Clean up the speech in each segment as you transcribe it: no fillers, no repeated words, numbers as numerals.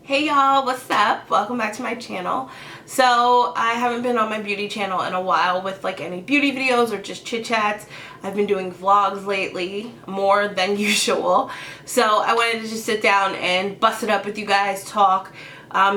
Hey y'all, what's up? Welcome back to my channel. So I haven't been on my beauty channel in a while with like any beauty videos or just chit chats. I've been doing vlogs lately, more than usual. So I wanted to just sit down and bust it up with you guys, talk,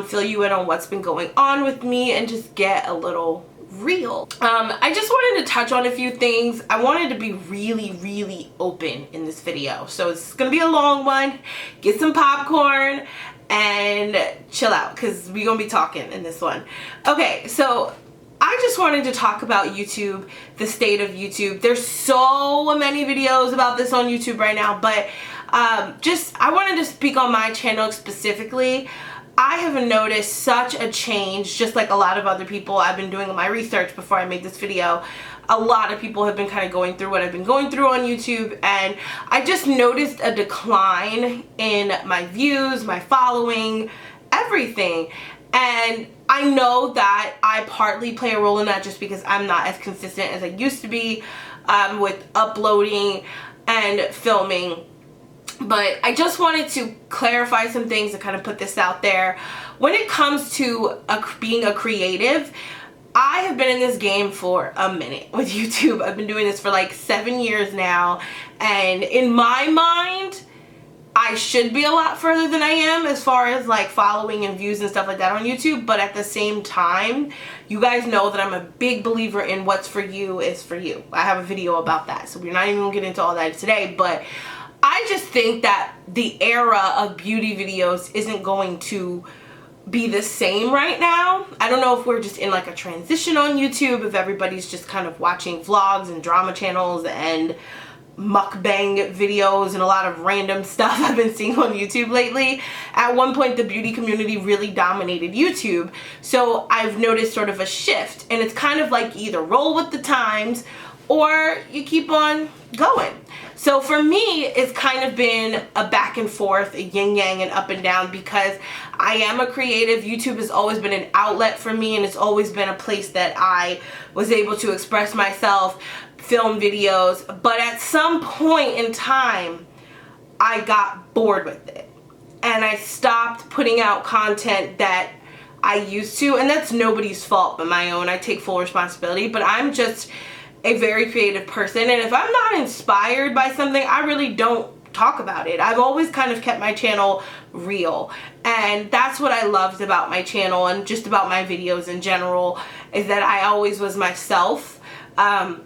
fill you in on what's been going on with me and just get a little real. I just wanted to touch on a few things. I wanted to be really open in this video. So it's gonna be a long one. Get some popcorn and chill out because we're gonna be talking in this one. Okay, so I just wanted to talk about YouTube, the state of YouTube. There's so many videos about this on YouTube right now, but I wanted to speak on my channel specifically. I have noticed such a change, just like a lot of other people. I've been doing my research before I made this video. A lot of people have been kind of going through what I've been going through on YouTube, and I just noticed a decline in my views, my following, everything. And I know that I partly play a role in that just because I'm not as consistent as I used to be with uploading and filming. But I just wanted to clarify some things and kind of put this out there. When it comes to being a creative, I have been in this game for a minute with YouTube. I've been doing this for like 7 years now, and in my mind I should be a lot further than I am as far as like following and views and stuff like that on YouTube. But at the same time, you guys know that I'm a big believer in what's for you is for you. I have a video about that, so we're not even gonna get into all that today. But I just think that the era of beauty videos isn't going to be the same right now. I don't know if we're just in like a transition on YouTube, if everybody's just kind of watching vlogs and drama channels and mukbang videos and a lot of random stuff I've been seeing on YouTube lately. At one point the beauty community really dominated YouTube, so I've noticed sort of a shift, and it's kind of like either roll with the times or you keep on going. So for me, it's kind of been a back and forth, a yin yang and up and down, because I am a creative. YouTube has always been an outlet for me, and it's always been a place that I was able to express myself, film videos. But at some point in time, I got bored with it, and I stopped putting out content that I used to, and that's nobody's fault but my own. I take full responsibility, but I'm just a very creative person, and if I'm not inspired by something, I really don't talk about it. I've always kind of kept my channel real, and that's what I loved about my channel and just about my videos in general, is that I always was myself. I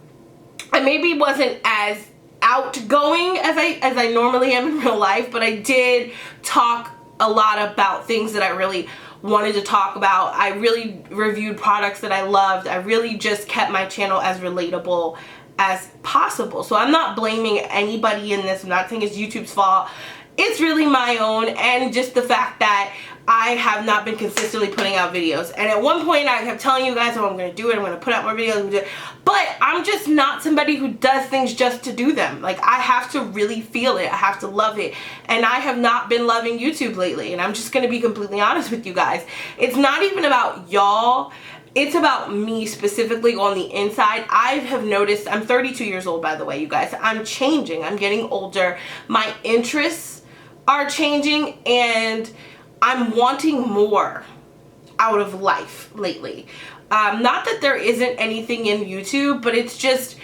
maybe wasn't as outgoing as I normally am in real life, but I did talk a lot about things that I really wanted to talk about. I really reviewed products that I loved. I really just kept my channel as relatable as possible. So I'm not blaming anybody in this. I'm not saying it's YouTube's fault. It's really my own, and just the fact that I have not been consistently putting out videos. And at one point I kept telling you guys, oh, I'm going to do it, I'm going to put out more videos, but I'm just not somebody who does things just to do them. Like, I have to really feel it. I have to love it. And I have not been loving YouTube lately, and I'm just going to be completely honest with you guys. It's not even about y'all. It's about me specifically on the inside. I have noticed, I'm 32 years old, by the way, you guys. I'm changing. I'm getting older. My interests are changing, and I'm wanting more out of life lately. Not that there isn't anything in YouTube, but it's just,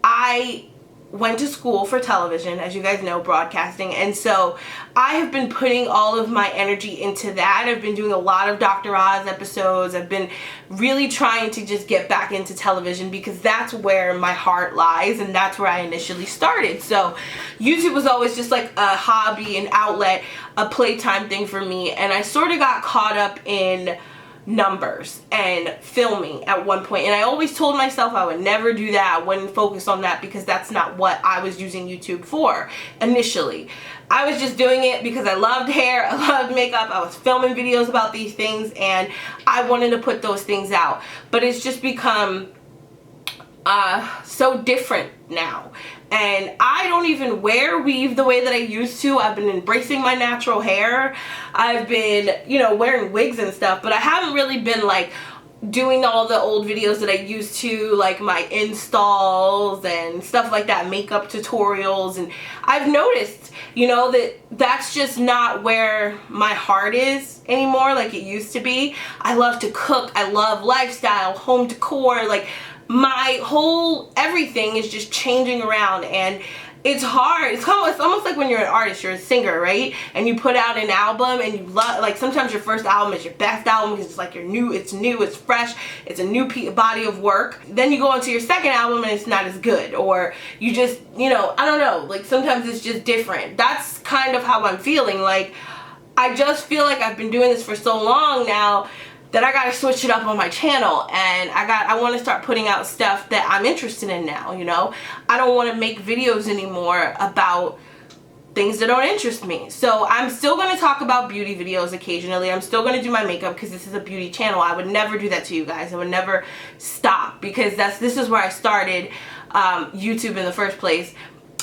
I went to school for television, as you guys know, broadcasting, and so I have been putting all of my energy into that. I've been doing a lot of Dr. Oz episodes. I've been really trying to just get back into television because that's where my heart lies, and that's where I initially started. So YouTube was always just like a hobby, an outlet, a playtime thing for me, and I sort of got caught up in numbers and filming at one point, and I always told myself I would never do that. I wouldn't focus on that because that's not what I was using YouTube for initially. I was just doing it because I loved hair, I loved makeup, I was filming videos about these things, and I wanted to put those things out. But it's just become so different now, and I don't even wear weave the way that I used to. I've been embracing my natural hair. I've been, you know, wearing wigs and stuff, but I haven't really been like doing all the old videos that I used to, like my installs and stuff like that, makeup tutorials, and I've noticed, you know, that that's just not where my heart is anymore like it used to be. I love to cook, I love lifestyle, home decor, like my whole everything is just changing around, and it's hard. It's almost like when you're an artist, you're a singer, right? And you put out an album and you love, like sometimes your first album is your best album because it's like it's fresh, it's a new body of work. Then you go into your second album and it's not as good, or you just, you know, I don't know, like sometimes it's just different. That's kind of how I'm feeling. Like I just feel like I've been doing this for so long now that I gotta switch it up on my channel, and I want to start putting out stuff that I'm interested in now, you know? I don't want to make videos anymore about things that don't interest me. So I'm still going to talk about beauty videos occasionally. I'm still going to do my makeup because this is a beauty channel. I would never do that to you guys. I would never stop, because this is where I started YouTube in the first place.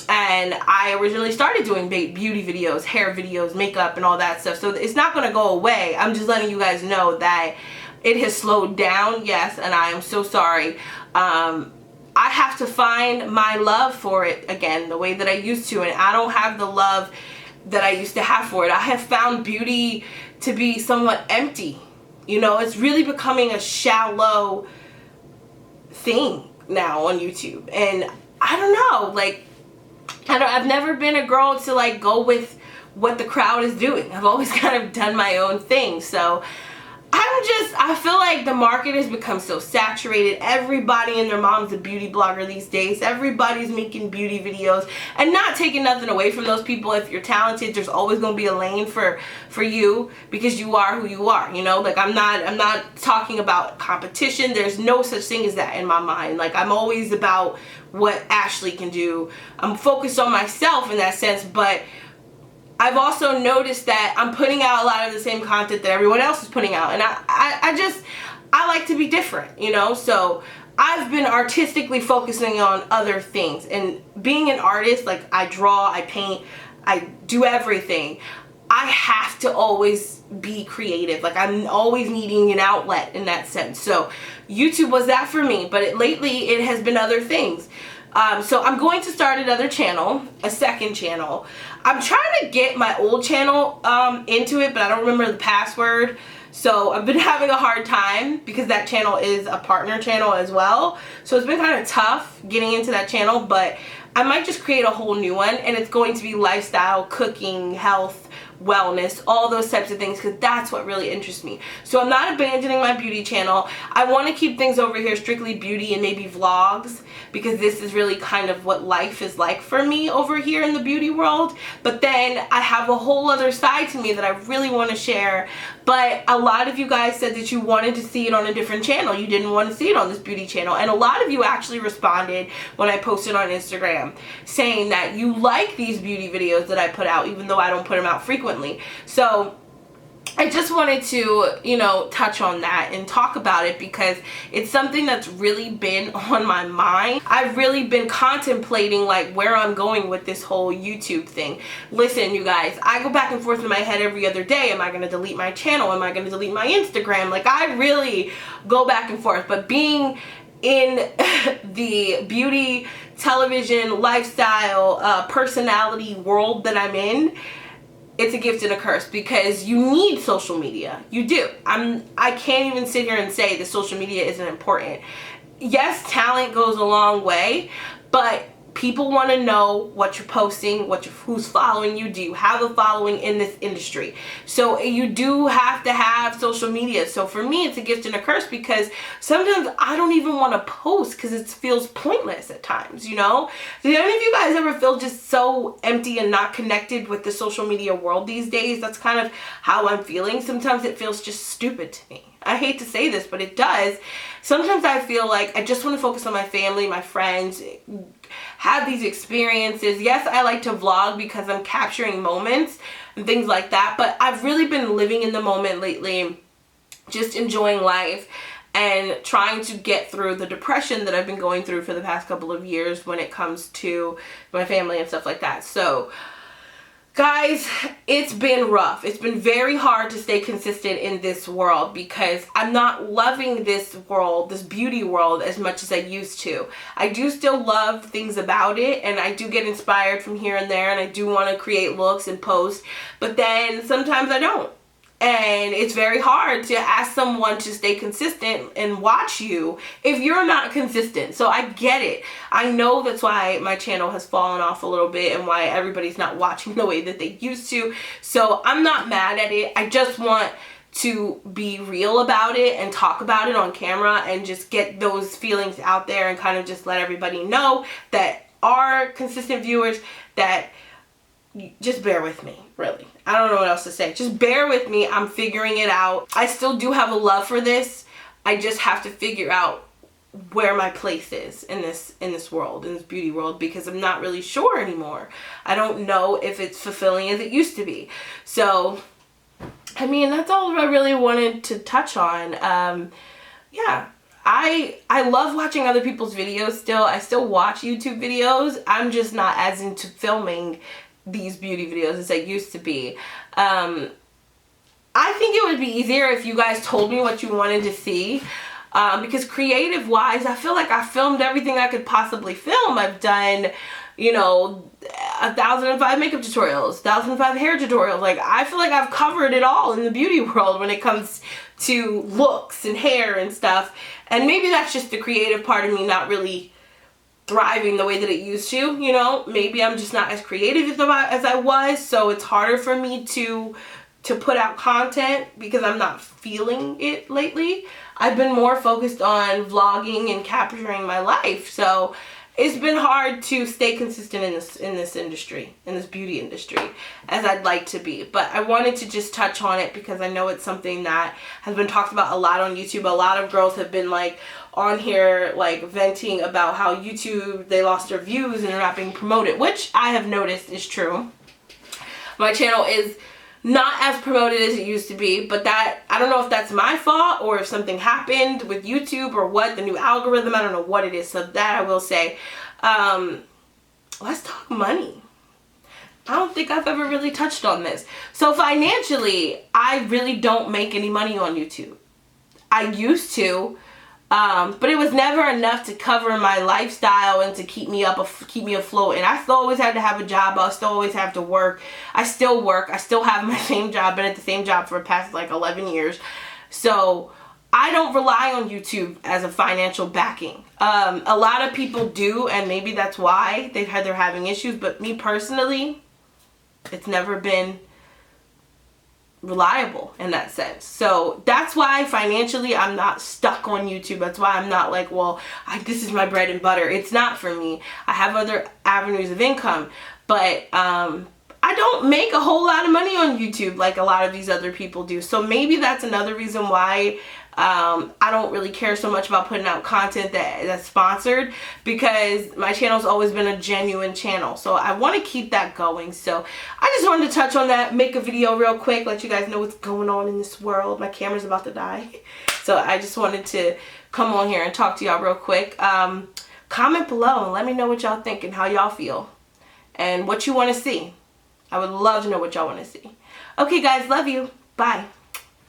And I originally started doing beauty videos, hair videos, makeup, and all that stuff. So it's not going to go away. I'm just letting you guys know that it has slowed down, yes, and I am so sorry. I have to find my love for it again, the way that I used to, and I don't have the love that I used to have for it. I have found beauty to be somewhat empty. You know, it's really becoming a shallow thing now on YouTube. And I don't know, like, I've never been a girl to like go with what the crowd is doing. I've always kind of done my own thing. So I feel like the market has become so saturated. Everybody and their mom's a beauty blogger these days. Everybody's making beauty videos, and not taking nothing away from those people. If you're talented, there's always going to be a lane for you, because you are who you are, you know? Like I'm not talking about competition. There's no such thing as that in my mind. Like I'm always about what Ashley can do. I'm focused on myself in that sense, but I've also noticed that I'm putting out a lot of the same content that everyone else is putting out, and I like to be different, you know? So I've been artistically focusing on other things, and being an artist, like I draw, I paint, I do everything. I have to always be creative. Like I'm always needing an outlet in that sense. So YouTube was that for me, but lately it has been other things. So I'm going to start another channel, a second channel. I'm trying to get my old channel into it, but I don't remember the password. So I've been having a hard time because that channel is a partner channel as well. So it's been kind of tough getting into that channel, but I might just create a whole new one, and it's going to be lifestyle, cooking, health, wellness, all those types of things, because that's what really interests me. So I'm not abandoning my beauty channel. I want to keep things over here strictly beauty and maybe vlogs, because this is really kind of what life is like for me over here in the beauty world. But then I have a whole other side to me that I really want to share. But a lot of you guys said that you wanted to see it on a different channel. You didn't want to see it on this beauty channel. And a lot of you actually responded when I posted on Instagram saying that you like these beauty videos that I put out, even though I don't put them out frequently. So I just wanted to, you know, touch on that and talk about it, because it's something that's really been on my mind. I've really been contemplating like where I'm going with this whole YouTube thing. Listen, you guys, I go back and forth in my head every other day. Am I going to delete my channel? Am I going to delete my Instagram? Like I really go back and forth. But being in the beauty, television, lifestyle, personality world that I'm in, it's a gift and a curse, because you need social media. You do. I can't even sit here and say that social media isn't important. Yes, talent goes a long way, but people want to know what you're posting, who's following you. Do you have a following in this industry? So you do have to have social media. So for me, it's a gift and a curse, because sometimes I don't even want to post because it feels pointless at times, you know? Do any of you guys ever feel just so empty and not connected with the social media world these days? That's kind of how I'm feeling. Sometimes it feels just stupid to me. I hate to say this, but it does. Sometimes I feel like I just want to focus on my family, my friends, have these experiences. Yes, I like to vlog because I'm capturing moments and things like that, but I've really been living in the moment lately, just enjoying life and trying to get through the depression that I've been going through for the past couple of years when it comes to my family and stuff like that. So Guys, it's been rough. It's been very hard to stay consistent in this world because I'm not loving this world, this beauty world, as much as I used to. I do still love things about it, and I do get inspired from here and there, and I do want to create looks and post, but then sometimes I don't. And it's very hard to ask someone to stay consistent and watch you if you're not consistent. So I get it. I know that's why my channel has fallen off a little bit and why everybody's not watching the way that they used to. So I'm not mad at it. I just want to be real about it and talk about it on camera and just get those feelings out there and kind of just let everybody know that our consistent viewers that just bear with me, really. I don't know what else to say. Just bear with me. I'm figuring it out. I still do have a love for this. I just have to figure out where my place is in this world, in this beauty world, because I'm not really sure anymore. I don't know if it's fulfilling as it used to be. So, I mean, that's all I really wanted to touch on. Yeah. I love watching other people's videos still. I still watch YouTube videos. I'm just not as into filming these beauty videos as I used to be. I think it would be easier if you guys told me what you wanted to see, because creative wise, I feel like I filmed everything I could possibly film. I've done, you know, 1,005 makeup tutorials, 1,005 hair tutorials. Like, I feel like I've covered it all in the beauty world when it comes to looks and hair and stuff. And maybe that's just the creative part of me not really thriving the way that it used to, you know. Maybe I'm just not as creative as I was, so it's harder for me to put out content because I'm not feeling it lately. I've been more focused on vlogging and capturing my life, so it's been hard to stay consistent in this industry, in this beauty industry, as I'd like to be. But I wanted to just touch on it because I know it's something that has been talked about a lot on YouTube. A lot of girls have been like on here like venting about how YouTube, they lost their views and they're not being promoted, which I have noticed is true. My channel is not as promoted as it used to be, but that, I don't know if that's my fault or if something happened with YouTube or what, the new algorithm, I don't know what it is. So that I will say. Let's talk money. I don't think I've ever really touched on this. So financially, I really don't make any money on YouTube. I used to, but it was never enough to cover my lifestyle and to keep me afloat. And I still always had to have a job. I still always have to work. I still work. I still have my same job. Been at the same job for the past like 11 years. So I don't rely on YouTube as a financial backing. A lot of people do, and maybe that's why they're having issues. But me personally, it's never been reliable in that sense. So that's why financially I'm not stuck on YouTube. That's why I'm not like, well, this is my bread and butter. It's not for me. I have other avenues of income, but I don't make a whole lot of money on YouTube like a lot of these other people do. So maybe that's another reason why I don't really care so much about putting out content that's sponsored, because my channel's always been a genuine channel. So I want to keep that going. So I just wanted to touch on that, make a video real quick, let you guys know what's going on in this world. My camera's about to die. So I just wanted to come on here and talk to y'all real quick. Comment below and let me know what y'all think and how y'all feel and what you want to see. I would love to know what y'all want to see. Okay guys, love you. Bye.